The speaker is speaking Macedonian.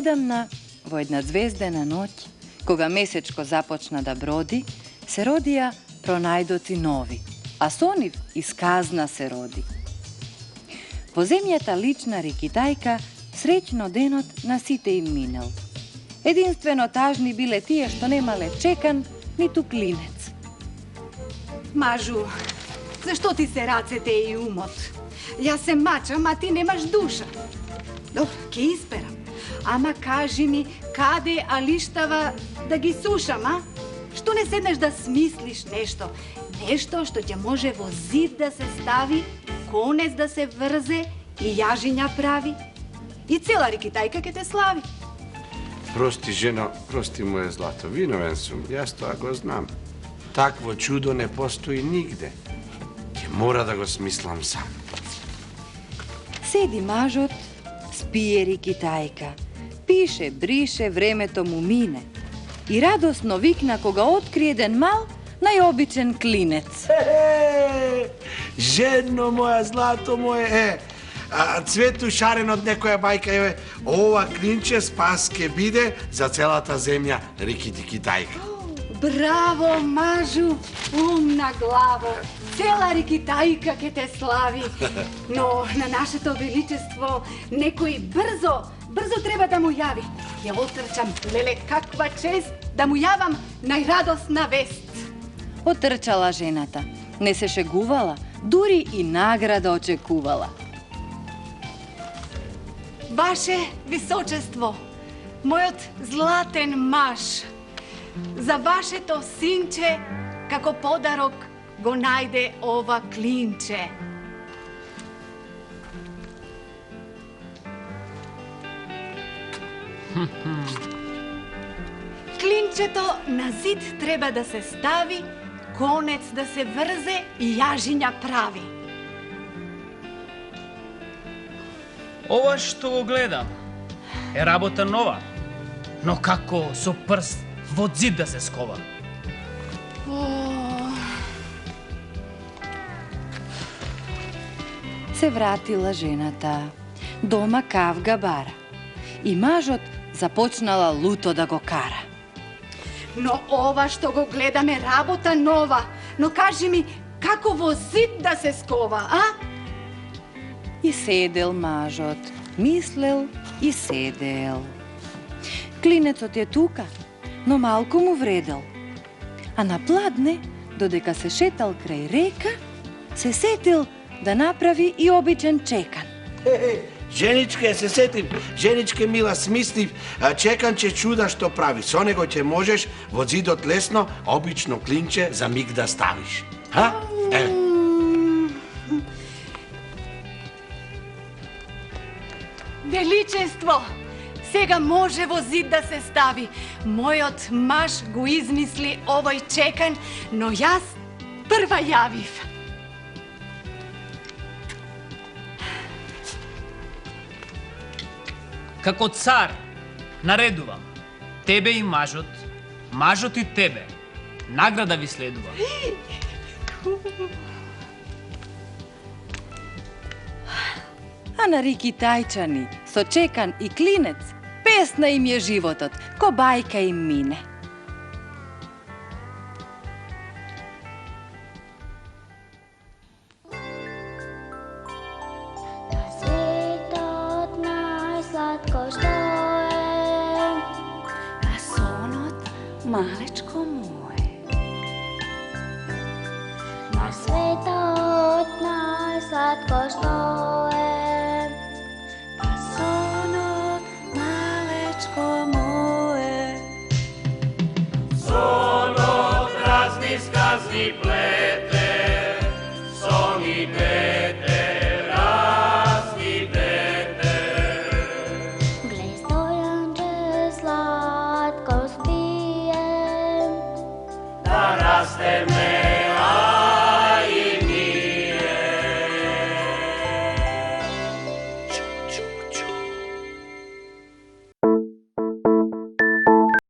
Одамна, во една звездена ноќ, кога месечко започна да броди, се родија пронајдоци нови, а со нив и сказна се роди. Во земјата лична Рикитајка среќно денот на сите им минал. Единствено тажни биле тие што немале чекан, ниту клинец. Мажу, зашто ти се рацете и умот? Јас се мачам, а ти немаш душа. Добро, ке исперам. Ама кажи ми, каде алиштава да ги сушам, а? Што не седнеш да смислиш нешто? Нешто што ќе може во зид да се стави, конец да се врзе и јажиња прави. И цела Рикитајка ќе те слави. Прости, жено, прости моje злато, виновен сум, јас тоа го знам. Такво чудо не постои нигде. Ќе мора да го смислам сам. Седи мажот, спие Рикитајка, пише, брише, времето му мине и радосно викна кога откри еден мал, најобичен клинец. Жено моја, злато моје, цвету шарен од некоја бајка, ова клинче спас ке биде за целата земја Рикитајка. Браво, мажу, умна главо. Цела Рикитајка ке те слави. Но на нашето величество некој брзо треба да му јави. Ја отрчам, леле, каква чест да му јавам најрадосна вест. Отрчала жената, не се шегувала, дури и награда очекувала. Ваше височество, мојот златен маж, за вашето синче, како подарок, го најде ова клинче. Клинчето на зид треба да се стави, конец да се врзе и јажиња прави. Ова што го гледам е работа нова, но како со прст во зид да се скова? Се вратила жената, дома кавга бара и мажот започнала луто да го кара. Но ова што го гледаме работа нова, но кажи ми, како во зид да се скова, а? И седел мажот, мислел и седел. Клинецот е тука, но малку му вредел. А на пладне, додека се шетал крај река, се сетил да направи и обичен чекан. Женичке, се сетив, женичке мила, смислив, чеканче чуда што прави. Со него ќе можеш во зидот лесно, обично клинче за миг да ставиш. Ха? Величество, сега може во зид да се стави. Мојот маж го измисли овој чекан, но јас прва јавив. Како цар, наредувам, тебе и мажот, мажот и тебе, награда ви следува. А на Рикитајчани, со чекан и клинец, песна им е животот, ко бајка им мине. Малечко моје. На светот најсладко што е, а сонот малечко моје. Сонот разни сказни плете, сон и дете, разни дете. Глеј стојанче сладко спие, Да расте ме